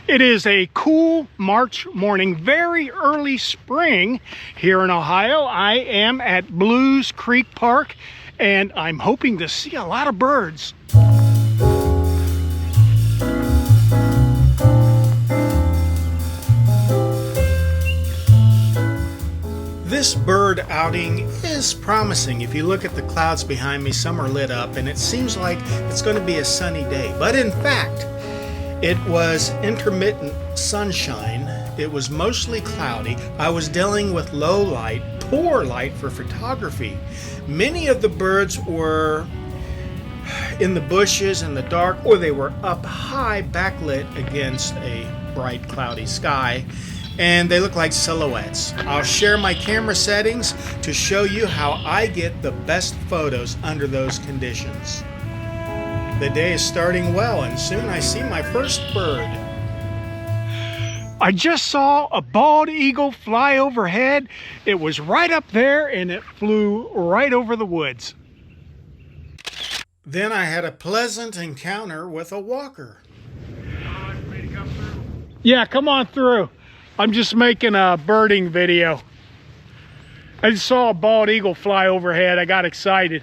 It is a cool March morning, very early spring here in Ohio. I am at Blues Creek Park and I'm hoping to see a lot of birds. This bird outing is promising. If you look at the clouds behind me, some are lit up and it seems like it's going to be a sunny day. But in fact, it was intermittent sunshine. It was mostly cloudy. I was dealing with low light, poor light for photography. Many of the birds were in the bushes in the dark, or they were up high, backlit against a bright cloudy sky, and they look like silhouettes. I'll share my camera settings to show you how I get the best photos under those conditions. The day is starting well, and soon I see my first bird. I just saw a bald eagle fly overhead. It was right up there and it flew right over the woods. Then I had a pleasant encounter with a walker. Yeah, come on through. I'm just making a birding video. I just saw a bald eagle fly overhead. I got excited.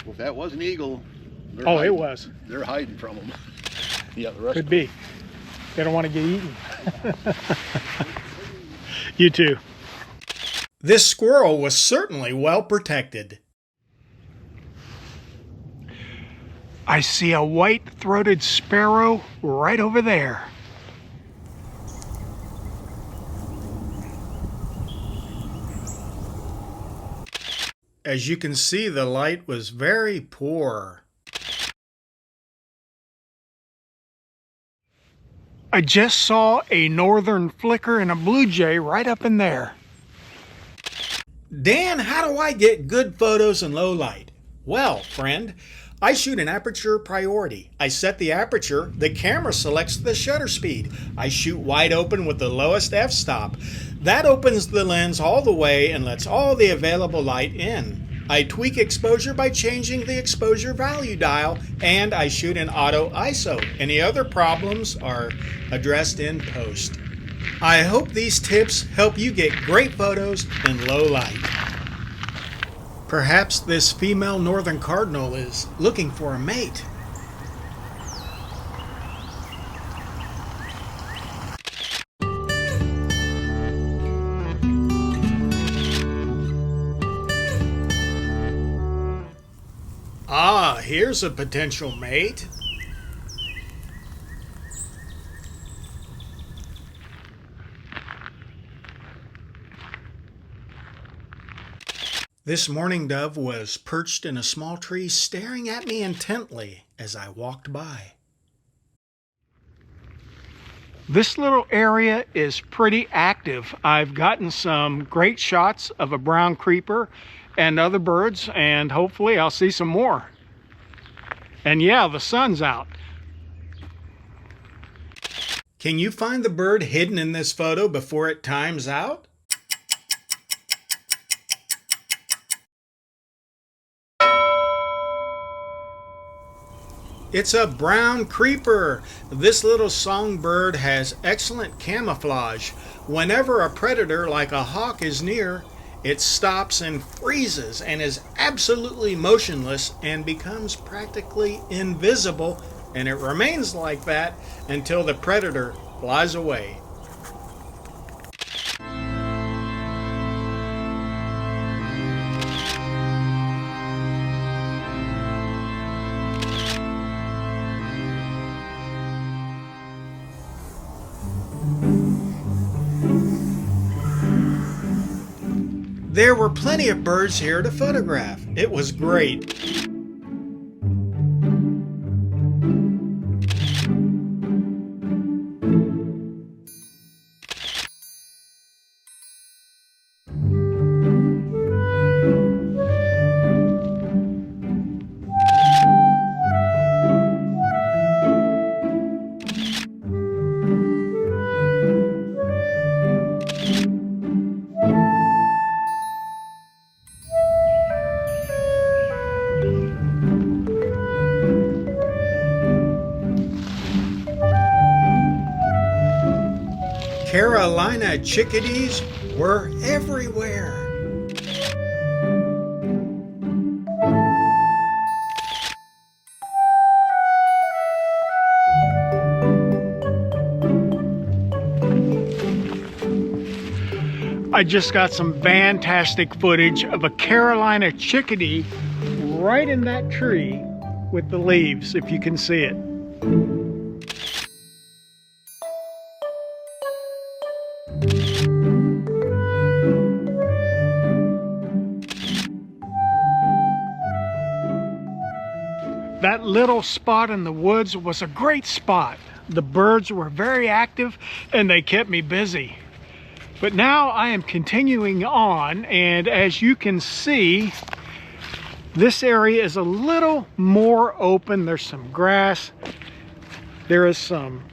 Well, if that was an eagle, oh, it was. They're hiding from them. Yeah, the rest could be. They don't want to get eaten. You too. This squirrel was certainly well protected. I see a white-throated sparrow right over there. As you can see, the light was very poor. I just saw a northern flicker and a blue jay right up in there. Dan, how do I get good photos in low light? Well, friend, I shoot an aperture priority. I set the aperture, the camera selects the shutter speed. I shoot wide open with the lowest f-stop. That opens the lens all the way and lets all the available light in. I tweak exposure by changing the exposure value dial, and I shoot in auto ISO. Any other problems are addressed in post. I hope these tips help you get great photos in low light. Perhaps this female northern cardinal is looking for a mate. Ah, here's a potential mate. This mourning dove was perched in a small tree, staring at me intently as I walked by. This little area is pretty active. I've gotten some great shots of a brown creeper and other birds, and hopefully I'll see some more. And yeah, the sun's out. Can you find the bird hidden in this photo before it times out? It's a brown creeper. This little songbird has excellent camouflage. Whenever a predator like a hawk is near, it stops and freezes and is absolutely motionless and becomes practically invisible, and it remains like that until the predator flies away. There were plenty of birds here to photograph. It was great. Carolina chickadees were everywhere. I just got some fantastic footage of a Carolina chickadee right in that tree with the leaves, if you can see it. That little spot in the woods was a great spot. The birds were very active and they kept me busy. But now I am continuing on, and as you can see, this area is a little more open. There's some grass, there is some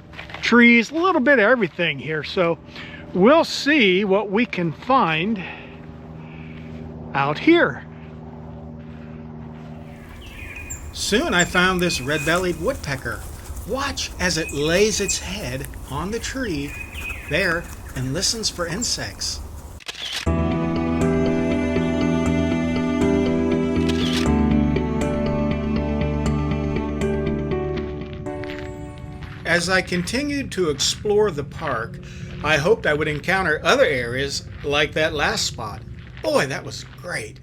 trees, a little bit of everything here. So we'll see what we can find out here. Soon I found this red-bellied woodpecker. Watch as it lays its head on the tree there and listens for insects. As I continued to explore the park, I hoped I would encounter other areas like that last spot. Boy, that was great.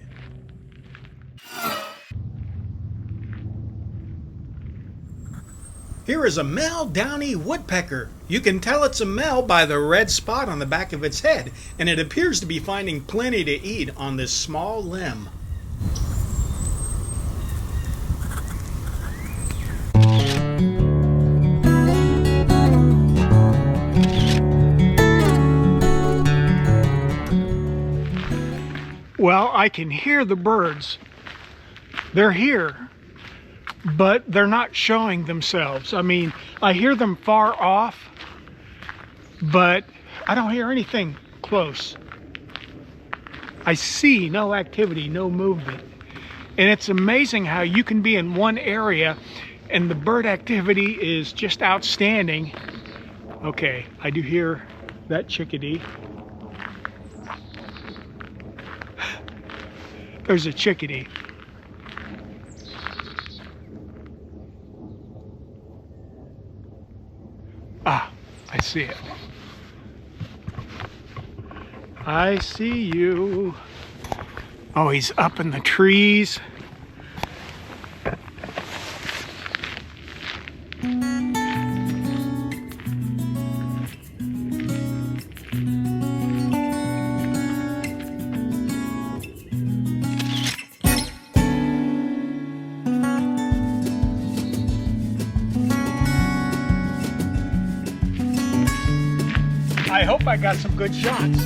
Here is a male downy woodpecker. You can tell it's a male by the red spot on the back of its head, and it appears to be finding plenty to eat on this small limb. Well, I can hear the birds. They're here, but they're not showing themselves. I mean, I hear them far off, but I don't hear anything close. I see no activity, no movement. And it's amazing how you can be in one area and the bird activity is just outstanding. Okay, I do hear that chickadee. There's a chickadee. Ah, I see it. I see you. Oh, he's up in the trees. I hope I got some good shots.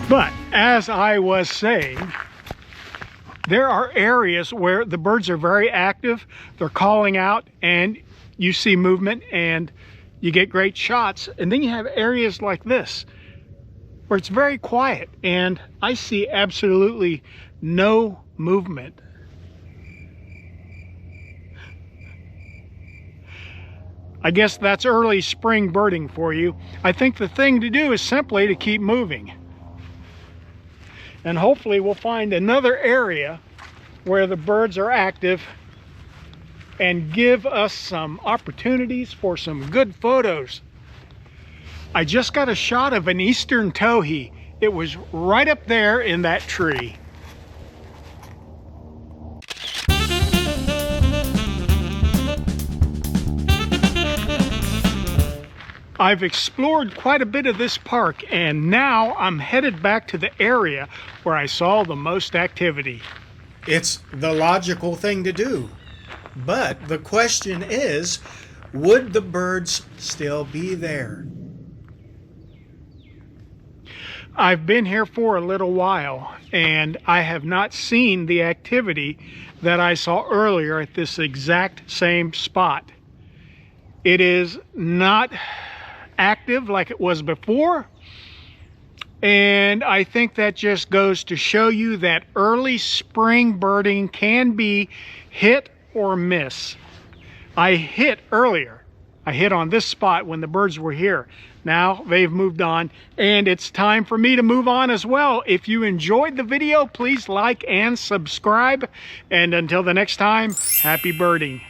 But as I was saying, there are areas where the birds are very active. They're calling out and you see movement and you get great shots. And then you have areas like this where it's very quiet and I see absolutely no movement. I guess that's early spring birding for you. I think the thing to do is simply to keep moving. And hopefully we'll find another area where the birds are active and give us some opportunities for some good photos. I just got a shot of an eastern towhee. It was right up there in that tree. I've explored quite a bit of this park and now I'm headed back to the area where I saw the most activity. It's the logical thing to do. But the question is, would the birds still be there? I've been here for a little while and I have not seen the activity that I saw earlier at this exact same spot. It is not active like it was before, and I think that just goes to show you that early spring birding can be hit or miss. I hit earlier. I hit on this spot when the birds were here. Now they've moved on, and it's time for me to move on as well. If you enjoyed the video, please like and subscribe. And until the next time, happy birding.